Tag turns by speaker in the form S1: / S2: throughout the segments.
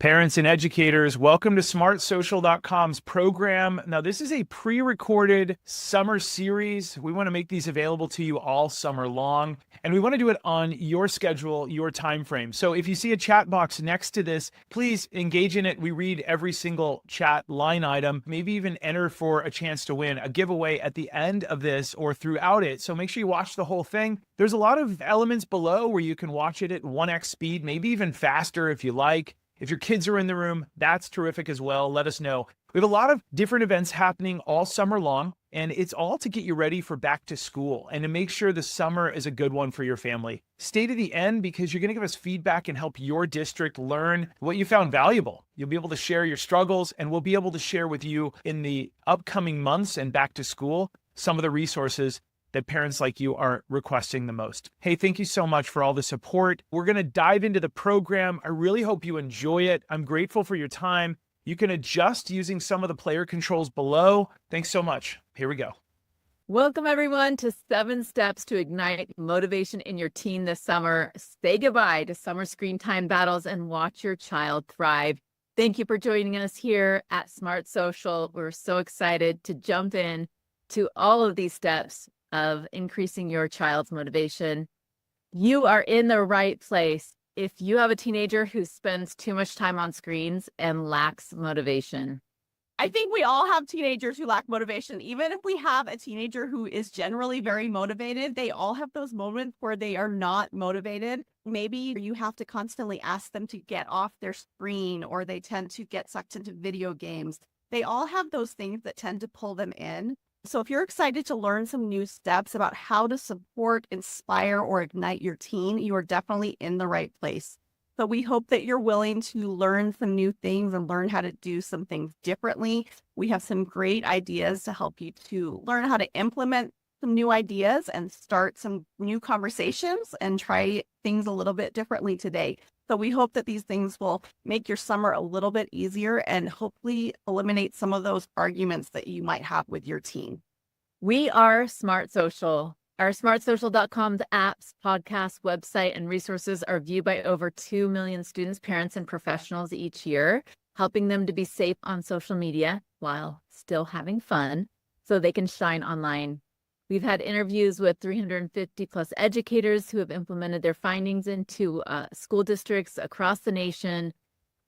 S1: Parents and educators, welcome to smartsocial.com's program. Now, this is a pre-recorded summer series. We want to make these available to you all summer long, and we want to do it on your schedule, your time frame. So if you see a chat box next to this, please engage in it. We read every single chat line item, maybe even enter for a chance to win a giveaway at the end of this or throughout it. So make sure you watch the whole thing. There's a lot of elements below where you can watch it at 1x speed, maybe even faster if you like. If your kids are in the room, that's terrific as well. Let us know. We have a lot of different events happening all summer long, and it's all to get you ready for back to school and to make sure the summer is a good one for your family. Stay to the end because you're going to give us feedback and help your district learn what you found valuable. You'll be able to share your struggles, and we'll be able to share with you in the upcoming months and back to school some of the resources that parents like you are requesting the most. Hey, thank you so much for all the support. We're going to dive into the program. I really hope you enjoy it. I'm grateful for your time. You can adjust using some of the player controls below. Thanks so much. Here we go.
S2: Welcome everyone to 7 Steps to Ignite Motivation in Your Teen this summer. Say goodbye to summer screen time battles and watch your child thrive. Thank you for joining us here at Smart Social. We're so excited to jump in to all of these steps of increasing your child's motivation. You are in the right place if you have a teenager who spends too much time on screens and lacks motivation.
S3: I think we all have teenagers who lack motivation. Even if we have a teenager who is generally very motivated, they all have those moments where they are not motivated. Maybe you have to constantly ask them to get off their screen, or they tend to get sucked into video games. They all have those things that tend to pull them in. So if you're excited to learn some new steps about how to support, inspire, or ignite your teen, you are definitely in the right place. So we hope that you're willing to learn some new things and learn how to do some things differently. We have some great ideas to help you to learn how to implement some new ideas and start some new conversations and try things a little bit differently today. So we hope that these things will make your summer a little bit easier and hopefully eliminate some of those arguments that you might have with your teen.
S2: We are Smart Social. Our smartsocial.com's apps, podcasts, website, and resources are viewed by over 2 million students, parents, and professionals each year, helping them to be safe on social media while still having fun so they can shine online. We've had interviews with 350 plus educators who have implemented their findings into school districts across the nation.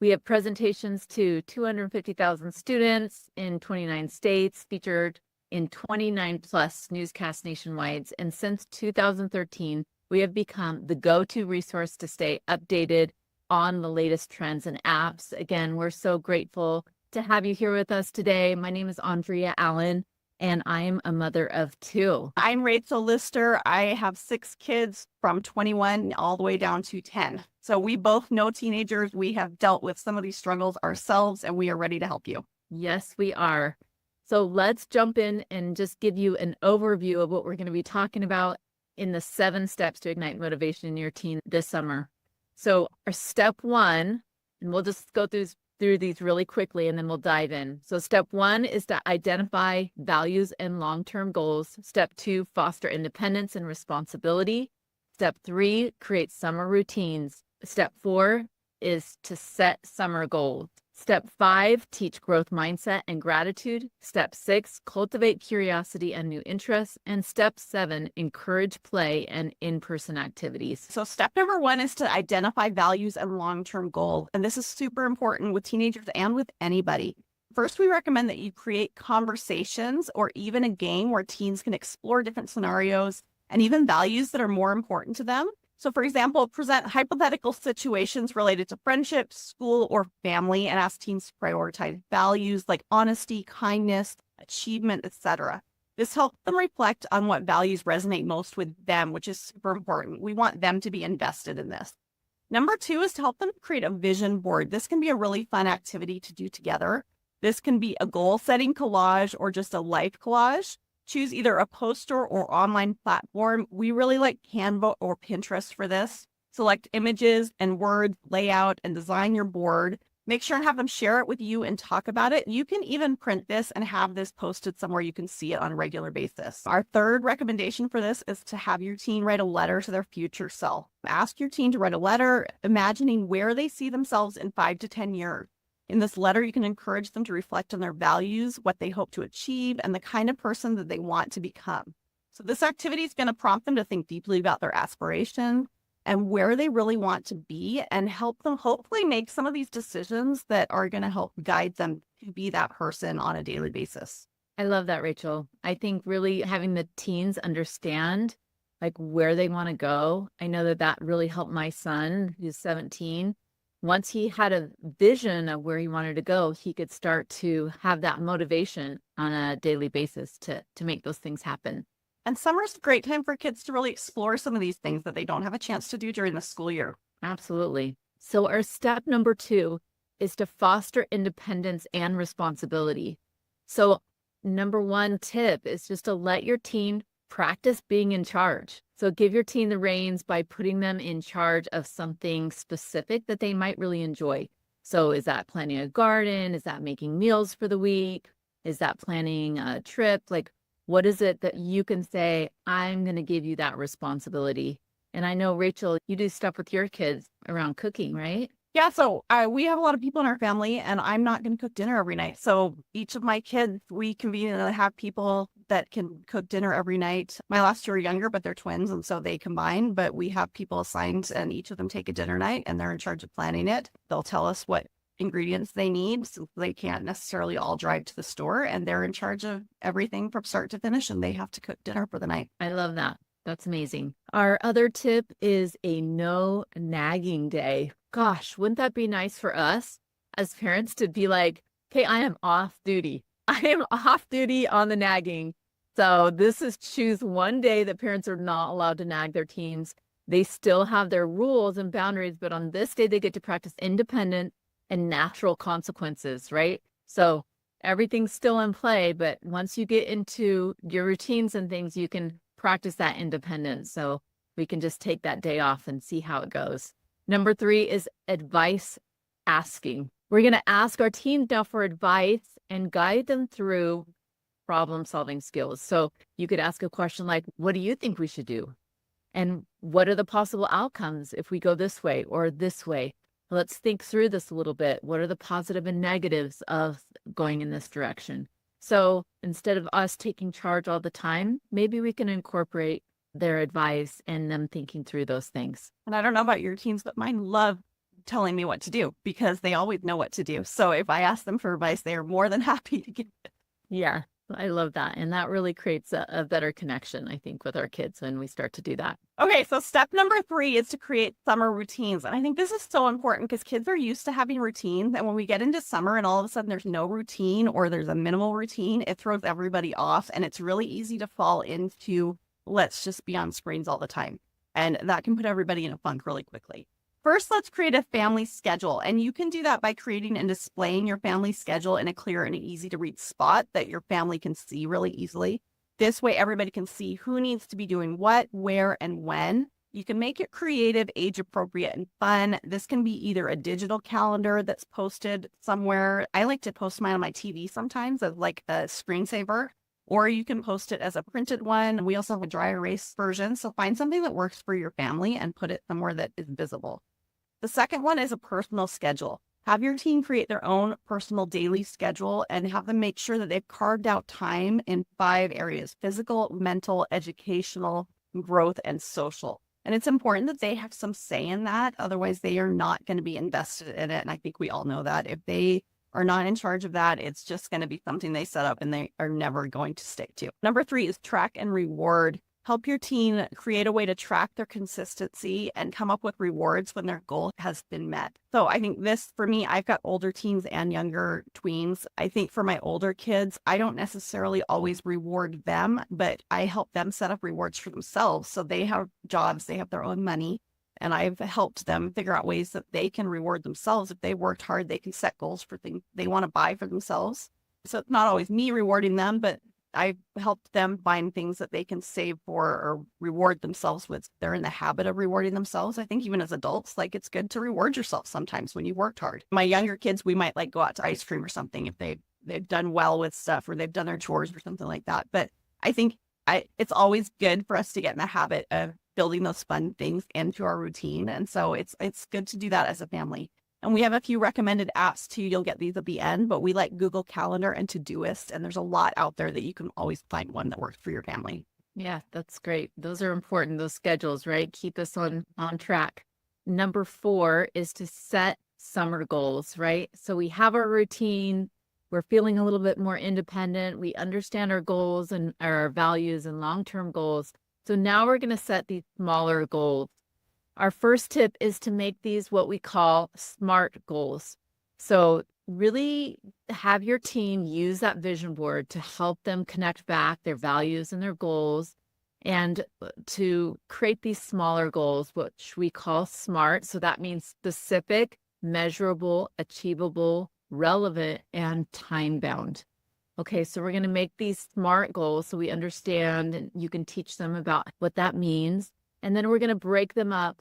S2: We have presentations to 250,000 students in 29 states, featured in 29 plus newscasts nationwide. And since 2013, we have become the go-to resource to stay updated on the latest trends and apps. Again, we're so grateful to have you here with us today. My name is Andrea Allen, and I'm a mother of 2.
S3: I'm Rachel Lister. I have 6 kids from 21 all the way down to 10. So we both know teenagers. We have dealt with some of these struggles ourselves, and we are ready to help you.
S2: Yes, we are. So let's jump in and just give you an overview of what we're going to be talking about in the 7 steps to ignite motivation in your teen this summer. So our step 1, and we'll just go through these really quickly and then we'll dive in. So step 1 is to identify values and long-term goals. Step 2, foster independence and responsibility. Step 3, create summer routines. Step 4 is to set summer goals. Step 5, teach growth mindset and gratitude. Step 6, cultivate curiosity and new interests. And step 7, encourage play and in-person activities.
S3: So step number 1 is to identify values and long-term goals. And this is super important with teenagers and with anybody. First, we recommend that you create conversations or even a game where teens can explore different scenarios and even values that are more important to them. So for example, present hypothetical situations related to friendships, school, or family, and ask teens to prioritize values like honesty, kindness, achievement, etc. This helps them reflect on what values resonate most with them, which is super important. We want them to be invested in this. Number 2 is to help them create a vision board. This can be a really fun activity to do together. This can be a goal-setting collage or just a life collage. Choose either a poster or online platform. We really like Canva or Pinterest for this. Select images and words, layout, and design your board. Make sure and have them share it with you and talk about it. You can even print this and have this posted somewhere you can see it on a regular basis. Our third recommendation for this is to have your teen write a letter to their future self. Ask your teen to write a letter, imagining where they see themselves in 5 to 10 years. In this letter, you can encourage them to reflect on their values, what they hope to achieve, and the kind of person that they want to become. So this activity is going to prompt them to think deeply about their aspirations and where they really want to be, and help them hopefully make some of these decisions that are going to help guide them to be that person on a daily basis.
S2: I love that, Rachel. I think really having the teens understand like where they want to go. I know that really helped my son, who's 17. Once he had a vision of where he wanted to go, he could start to have that motivation on a daily basis to make those things happen.
S3: And summer's a great time for kids to really explore some of these things that they don't have a chance to do during the school year.
S2: Absolutely. So our step number 2 is to foster independence and responsibility. So number 1 tip is just to let your teen practice being in charge. So give your teen the reins by putting them in charge of something specific that they might really enjoy. So is that planning a garden? Is that making meals for the week? Is that planning a trip? Like, what is it that you can say, I'm going to give you that responsibility? And I know, Rachel, you do stuff with your kids around cooking, right?
S3: Yeah, so we have a lot of people in our family, and I'm not going to cook dinner every night. So each of my kids, we conveniently have people that can cook dinner every night. My last two are younger, but they're twins, and so they combine. But we have people assigned, and each of them take a dinner night, and they're in charge of planning it. They'll tell us what ingredients they need, so they can't necessarily all drive to the store, and they're in charge of everything from start to finish, and they have to cook dinner for the night.
S2: I love that. That's amazing. Our other tip is a no nagging day. Gosh, wouldn't that be nice for us as parents to be like, okay, I am off duty. I am off duty on the nagging. So this is choose one day that parents are not allowed to nag their teens. They still have their rules and boundaries, but on this day, they get to practice independent and natural consequences, right? So everything's still in play, but once you get into your routines and things, you can practice that independence. So we can just take that day off and see how it goes. Number 3 is advice asking. We're going to ask our teens now for advice and guide them through problem solving skills. So you could ask a question like, what do you think we should do? And what are the possible outcomes if we go this way or this way? Let's think through this a little bit. What are the positive and negatives of going in this direction? So instead of us taking charge all the time, maybe we can incorporate their advice and them thinking through those things.
S3: And I don't know about your teens, but mine love telling me what to do because they always know what to do. So if I ask them for advice, they are more than happy to give it.
S2: Yeah, I love that. And that really creates a better connection, I think, with our kids when we start to do that.
S3: Okay, so step number 3 is to create summer routines. And I think this is so important because kids are used to having routines. And when we get into summer and all of a sudden there's no routine or there's a minimal routine, it throws everybody off. And it's really easy to fall into, let's just be on screens all the time. And that can put everybody in a funk really quickly. First, let's create a family schedule. And you can do that by creating and displaying your family schedule in a clear and easy to read spot that your family can see really easily. This way, everybody can see who needs to be doing what, where, and when. You can make it creative, age appropriate, and fun. This can be either a digital calendar that's posted somewhere. I like to post mine on my TV sometimes as like a screensaver, or you can post it as a printed one. We also have a dry erase version. So find something that works for your family and put it somewhere that is visible. The second one is a personal schedule. Have your team create their own personal daily schedule and have them make sure that they've carved out time in 5 areas: physical, mental, educational, growth, and social. And it's important that they have some say in that. Otherwise, they are not going to be invested in it. And I think we all know that. If they are not in charge of that, it's just going to be something they set up and they are never going to stick to. Number 3 is track and reward. Help your teen create a way to track their consistency and come up with rewards when their goal has been met. So I think this, for me, I've got older teens and younger tweens. I think for my older kids, I don't necessarily always reward them, but I help them set up rewards for themselves. So they have jobs, they have their own money, and I've helped them figure out ways that they can reward themselves. If they worked hard, they can set goals for things they want to buy for themselves. So it's not always me rewarding them, but I've helped them find things that they can save for or reward themselves with. They're in the habit of rewarding themselves. I think even as adults, like it's good to reward yourself sometimes when you worked hard. My younger kids, we might like go out to ice cream or something if they've done well with stuff or they've done their chores or something like that. But I think it's always good for us to get in the habit of building those fun things into our routine. And so it's good to do that as a family. And we have a few recommended apps too. You'll get these at the end, but we like Google Calendar and Todoist. And there's a lot out there that you can always find one that works for your family.
S2: Yeah, that's great. Those are important, those schedules, right? Keep us on track. Number 4 is to set summer goals, right? So we have our routine. We're feeling a little bit more independent. We understand our goals and our values and long-term goals. So now we're going to set these smaller goals. Our first tip is to make these what we call SMART goals. So really have your team use that vision board to help them connect back their values and their goals, and to create these smaller goals, which we call SMART. So that means specific, measurable, achievable, relevant, and time-bound. Okay, so we're going to make these SMART goals so we understand, and you can teach them about what that means. And then we're going to break them up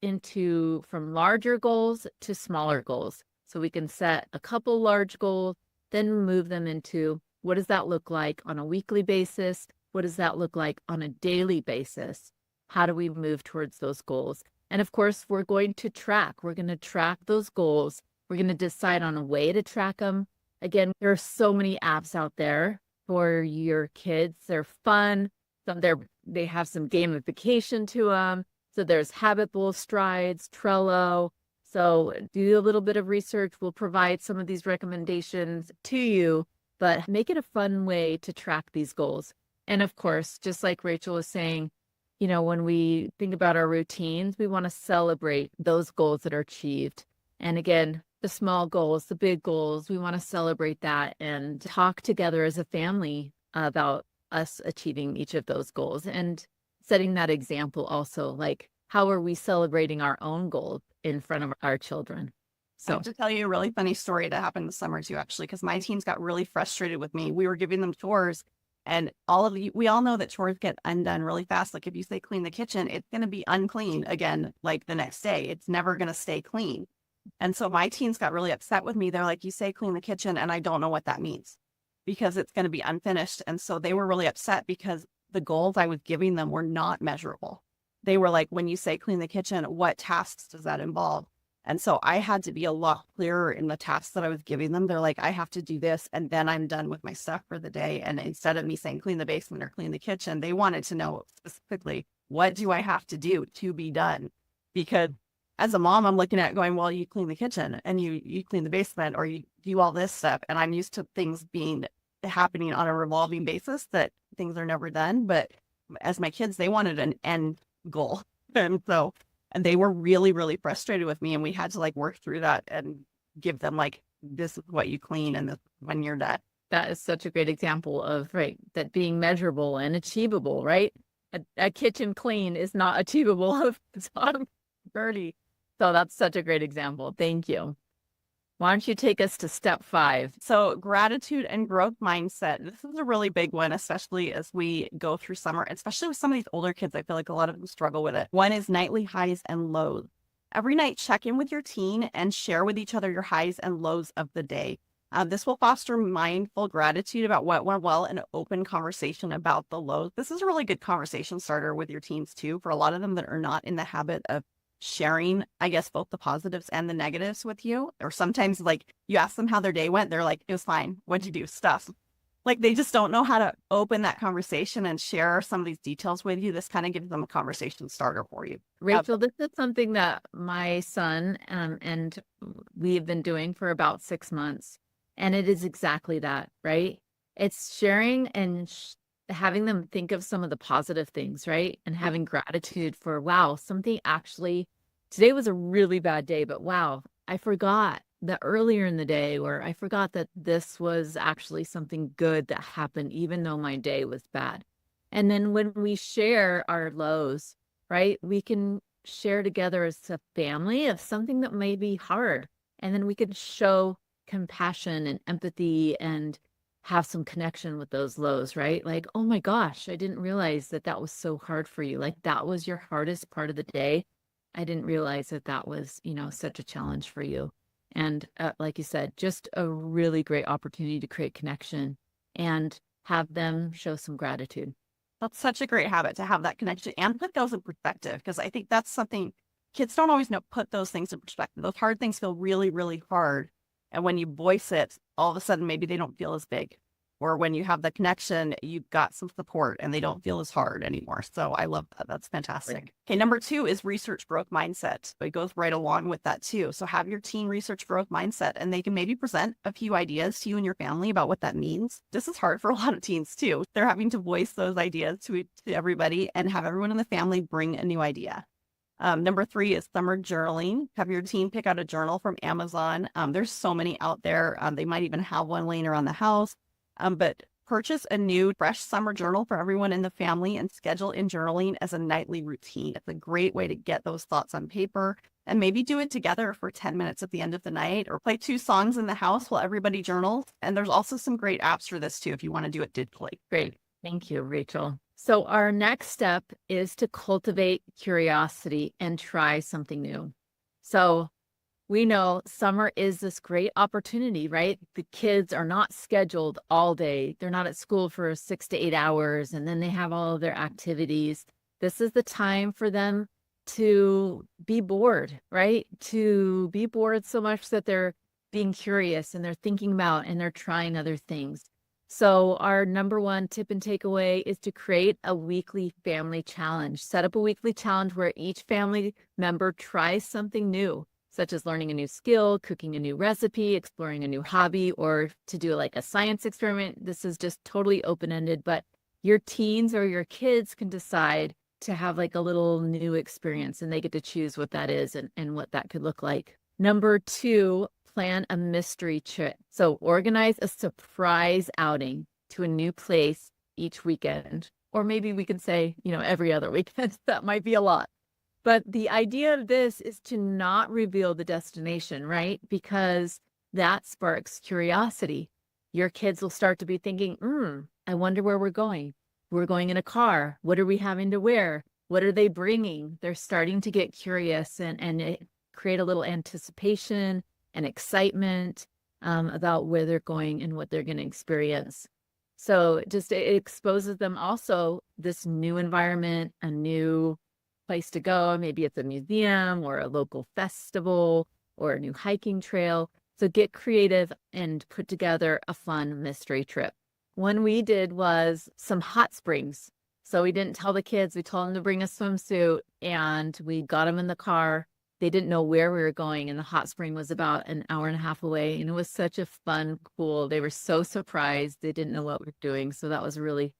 S2: from larger goals to smaller goals. So we can set a couple large goals, then move them into what does that look like on a weekly basis? What does that look like on a daily basis? How do we move towards those goals? And of course, we're going to track. We're going to track those goals. We're going to decide on a way to track them. Again, there are so many apps out there for your kids. They're fun. They have some gamification to them. So there's Habitable, Strides, Trello. So do a little bit of research. We'll provide some of these recommendations to you, but make it a fun way to track these goals. And of course, just like Rachel was saying, when we think about our routines, we want to celebrate those goals that are achieved. And again, the small goals, the big goals, we want to celebrate that and talk together as a family about us achieving each of those goals and setting that example also, like how are we celebrating our own goals in front of our children?
S3: So I have to tell you a really funny story that happened this summer too, actually, because my teens got really frustrated with me. We were giving them chores, and we all know that chores get undone really fast. Like if you say clean the kitchen, it's going to be unclean again, like the next day. It's never going to stay clean. And so my teens got really upset with me. They're like, you say clean the kitchen, and I don't know what that means because it's going to be unfinished. And so they were really upset because the goals I was giving them were not measurable. They were like, when you say clean the kitchen, what tasks does that involve? And so I had to be a lot clearer in the tasks that I was giving them. They're like, I have to do this, and then I'm done with my stuff for the day. And instead of me saying clean the basement or clean the kitchen, they wanted to know specifically, what do I have to do to be done? Because as a mom, I'm looking at going, well, you clean the kitchen and you clean the basement or you do all this stuff. And I'm used to things happening on a revolving basis, that things are never done. But as my kids, they wanted an end goal. And they were really, really frustrated with me. And we had to like work through that and give them like, this is what you clean and this is when you're done.
S2: That is such a great example of, right, that being measurable and achievable, right? A kitchen clean is not achievable if it's on dirty. So that's such a great example. Thank you. Why don't you take us to step 5?
S3: So gratitude and growth mindset. This is a really big one, especially as we go through summer, especially with some of these older kids. I feel like a lot of them struggle with it. One is nightly highs and lows. Every night, check in with your teen and share with each other your highs and lows of the day. This will foster mindful gratitude about what went well and open conversation about the lows. This is a really good conversation starter with your teens too, for a lot of them that are not in the habit of sharing, I guess, both the positives and the negatives with you. Or sometimes like you ask them how their day went, they're like, it was fine. What'd you do? Stuff. Like they just don't know how to open that conversation and share some of these details with you. This kind of gives them a conversation starter for you.
S2: Rachel, this is something that my son and we have been doing for about 6 months. And it is exactly that, right? It's sharing and having them think of some of the positive things, right? And having gratitude for, wow, today was a really bad day, but wow, I forgot that earlier in the day, or I forgot that this was actually something good that happened, even though my day was bad. And then when we share our lows, right, we can share together as a family of something that may be hard. And then we can show compassion and empathy and have some connection with those lows, right? Like, oh my gosh, I didn't realize that that was so hard for you. Like that was your hardest part of the day. I didn't realize that that was, such a challenge for you. And like you said, just a really great opportunity to create connection and have them show some gratitude.
S3: That's such a great habit to have that connection and put those in perspective, because I think that's something kids don't always know, put those things in perspective. Those hard things feel really, really hard. And when you voice it, all of a sudden, maybe they don't feel as big. Or when you have the connection, you've got some support and they don't feel as hard anymore. So I love that. That's fantastic.
S2: Right.
S3: Okay, number 2 is research growth mindset. It goes right along with that too. So have your teen research growth mindset, and they can maybe present a few ideas to you and your family about what that means. This is hard for a lot of teens too. They're having to voice those ideas to everybody and have everyone in the family bring a new idea. Number 3 is summer journaling. Have your teen pick out a journal from Amazon. There's so many out there. They might even have one laying around the house. But purchase a new fresh summer journal for everyone in the family and schedule in journaling as a nightly routine. It's a great way to get those thoughts on paper, and maybe do it together for 10 minutes at the end of the night, or play 2 songs in the house while everybody journals. And there's also some great apps for this too, if you want to do it digitally.
S2: Great. Thank you, Rachel. So our next step is to cultivate curiosity and try something new. So we know summer is this great opportunity, right? The kids are not scheduled all day. They're not at school for 6 to 8 hours, and then they have all of their activities. This is the time for them to be bored, right? To be bored so much that they're being curious and they're thinking about and they're trying other things. So our number 1 tip and takeaway is to create a weekly family challenge. Set up a weekly challenge where each family member tries something new, such as learning a new skill, cooking a new recipe, exploring a new hobby, or to do like a science experiment. This is just totally open-ended, but your teens or your kids can decide to have like a little new experience, and they get to choose what that is and what that could look like. Number 2, plan a mystery trip. So organize a surprise outing to a new place each weekend, or maybe we can say, every other weekend. That might be a lot. But the idea of this is to not reveal the destination, right? Because that sparks curiosity. Your kids will start to be thinking, I wonder where we're going. We're going in a car. What are we having to wear? What are they bringing? They're starting to get curious and create a little anticipation and excitement about where they're going and what they're going to experience. So it exposes them also this new environment, a new place to go. Maybe it's a museum or a local festival or a new hiking trail. So get creative and put together a fun mystery trip. One we did was some hot springs. So we didn't tell the kids, we told them to bring a swimsuit, and we got them in the car. They didn't know where we were going, and the hot spring was about an hour and a half away. And it was such a fun, cool, they were so surprised. They didn't know what we were doing. So that was a really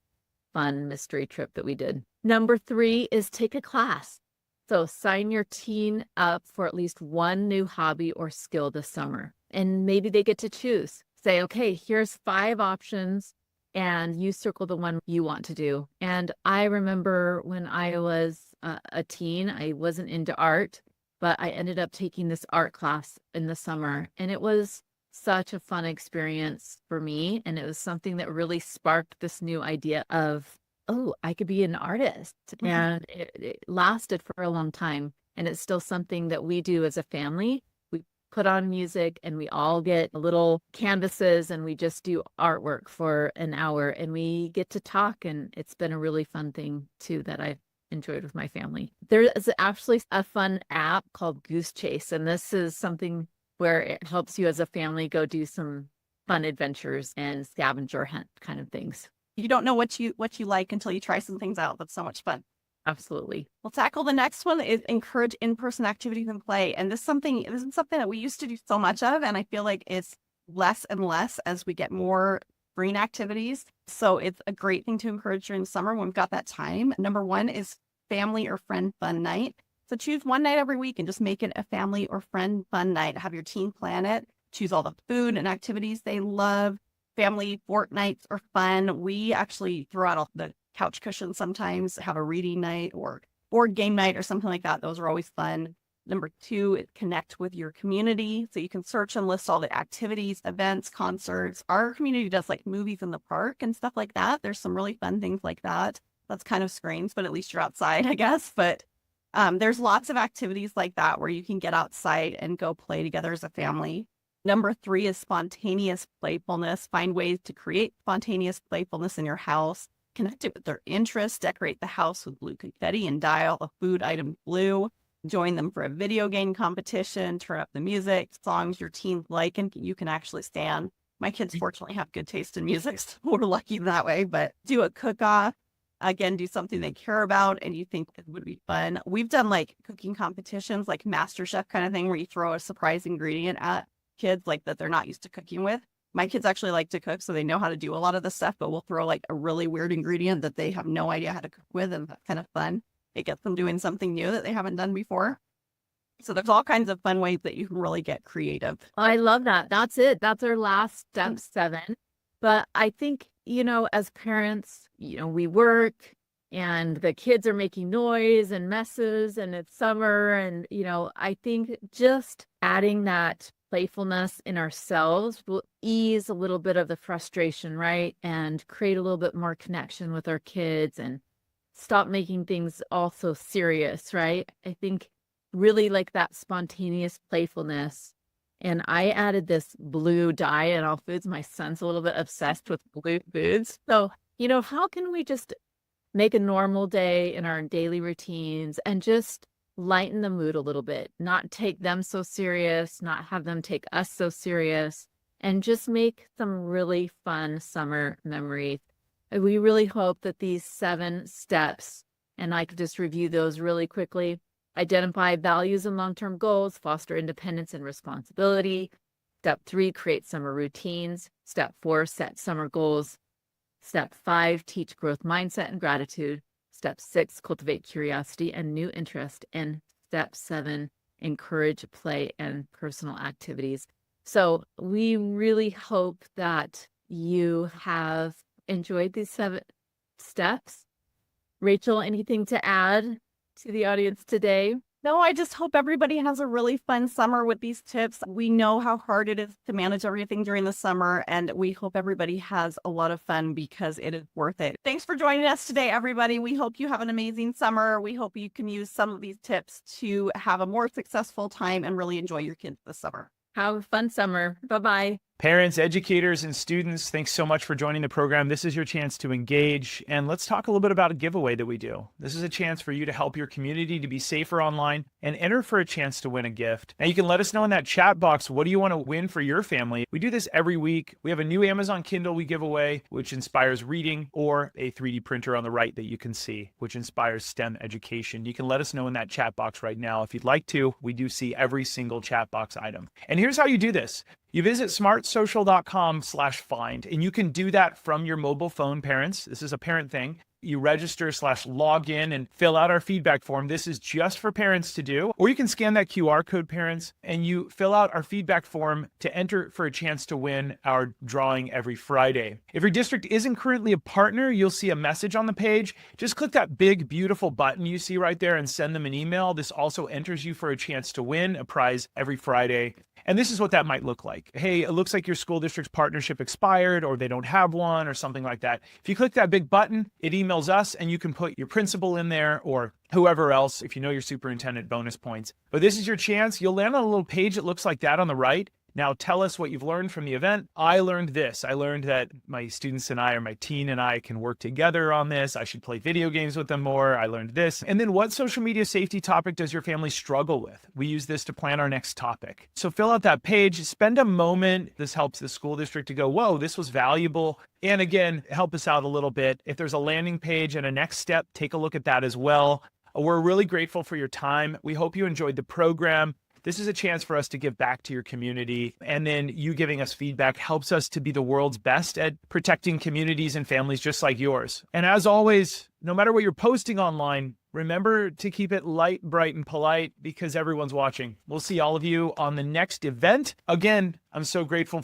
S2: fun mystery trip that we did. Number 3 is take a class. So sign your teen up for at least one new hobby or skill this summer. And maybe they get to choose. Say, okay, here's 5 options, and you circle the one you want to do. And I remember when I was a teen, I wasn't into art, but I ended up taking this art class in the summer, and it was such a fun experience for me. And it was something that really sparked this new idea of, oh, I could be an artist. And it lasted for a long time. And it's still something that we do as a family. We put on music and we all get little canvases and we just do artwork for an hour, and we get to talk. And it's been a really fun thing too that I've enjoyed with my family. There is actually a fun app called Goose Chase, and this is something where it helps you as a family go do some fun adventures and scavenger hunt kind of things.
S3: You don't know what you like until you try some things out. That's so much fun.
S2: Absolutely.
S3: We'll tackle the next one is encourage in-person activities and play. And this is something that we used to do so much of, and I feel like it's less and less as we get more green activities. So it's a great thing to encourage during the summer when we've got that time. Number 1 is family or friend fun night. So choose one night every week and just make it a family or friend fun night. Have your teen plan it. Choose all the food and activities they love. Family fortnights are fun. We actually throw out all the couch cushions sometimes, have a reading night or board game night or something like that. Those are always fun. Number 2, connect with your community. So you can search and list all the activities, events, concerts. Our community does like movies in the park and stuff like that. There's some really fun things like that. That's kind of strange, but at least you're outside, I guess. But there's lots of activities like that where you can get outside and go play together as a family. Number 3 is spontaneous playfulness. Find ways to create spontaneous playfulness in your house. Connect it with their interests. Decorate the house with blue confetti and dye all the food items blue. Join them for a video game competition. Turn up the music, songs your teens like and you can actually stand. My kids fortunately have good taste in music, so we're lucky that way. But do a cook-off. Again, do something they care about and you think it would be fun. We've done like cooking competitions, like MasterChef kind of thing, where you throw a surprise ingredient at kids like that they're not used to cooking with. My kids actually like to cook, so they know how to do a lot of the stuff, but we'll throw like a really weird ingredient that they have no idea how to cook with, and that's kind of fun. It gets them doing something new that they haven't done before. So there's all kinds of fun ways that you can really get creative.
S2: I love that. That's it. That's our last step 7. But I think, as parents, we work and the kids are making noise and messes and it's summer. And, I think just adding that playfulness in ourselves will ease a little bit of the frustration, right? And create a little bit more connection with our kids and stop making things all so serious, right? I think really like that spontaneous playfulness. And I added this blue dye in all foods. My son's a little bit obsessed with blue foods. So, how can we just make a normal day in our daily routines and just lighten the mood a little bit, not take them so serious, not have them take us so serious, and just make some really fun summer memories. We really hope that these 7 steps, and I could just review those really quickly: identify values and long-term goals, foster independence and responsibility. Step 3, create summer routines. Step 4, set summer goals. Step 5, teach growth mindset and gratitude. Step 6, cultivate curiosity and new interest. And step 7, encourage play and personal activities. So we really hope that you have enjoyed these 7 steps. Rachel, anything to add to the audience today?
S3: No, I just hope everybody has a really fun summer with these tips. We know how hard it is to manage everything during the summer, and we hope everybody has a lot of fun because it is worth it. Thanks for joining us today, everybody. We hope you have an amazing summer. We hope you can use some of these tips to have a more successful time and really enjoy your kids this summer.
S2: Have a fun summer. Bye-bye.
S1: Parents, educators, and students, thanks so much for joining the program. This is your chance to engage, and let's talk a little bit about a giveaway that we do. This is a chance for you to help your community to be safer online and enter for a chance to win a gift. Now, you can let us know in that chat box, what do you want to win for your family? We do this every week. We have a new Amazon Kindle we give away, which inspires reading, or a 3D printer on the right that you can see, which inspires STEM education. You can let us know in that chat box right now if you'd like to. We do see every single chat box item. And here's how you do this. You visit smartsocial.com/find, and you can do that from your mobile phone, parents. This is a parent thing. You register/log in and fill out our feedback form. This is just for parents to do. Or you can scan that QR code, parents, and you fill out our feedback form to enter for a chance to win our drawing every Friday. If your district isn't currently a partner, you'll see a message on the page. Just click that big, beautiful button you see right there and send them an email. This also enters you for a chance to win a prize every Friday. And this is what that might look like. Hey, it looks like your school district's partnership expired, or they don't have one, or something like that. If you click that big button, it emails us, and you can put your principal in there or whoever else, if you know your superintendent, bonus points. But this is your chance. You'll land on a little page that looks like that on the right. Now tell us what you've learned from the event. I learned this. I learned that my students and I, or my teen and I, can work together on this. I should play video games with them more. I learned this. And then what social media safety topic does your family struggle with? We use this to plan our next topic. So fill out that page, spend a moment. This helps the school district to go, whoa, this was valuable. And again, help us out a little bit. If there's a landing page and a next step, take a look at that as well. We're really grateful for your time. We hope you enjoyed the program. This is a chance for us to give back to your community, and then you giving us feedback helps us to be the world's best at protecting communities and families just like yours. And as always, no matter what you're posting online, remember to keep it light, bright, and polite because everyone's watching. We'll see all of you on the next event. Again, I'm so grateful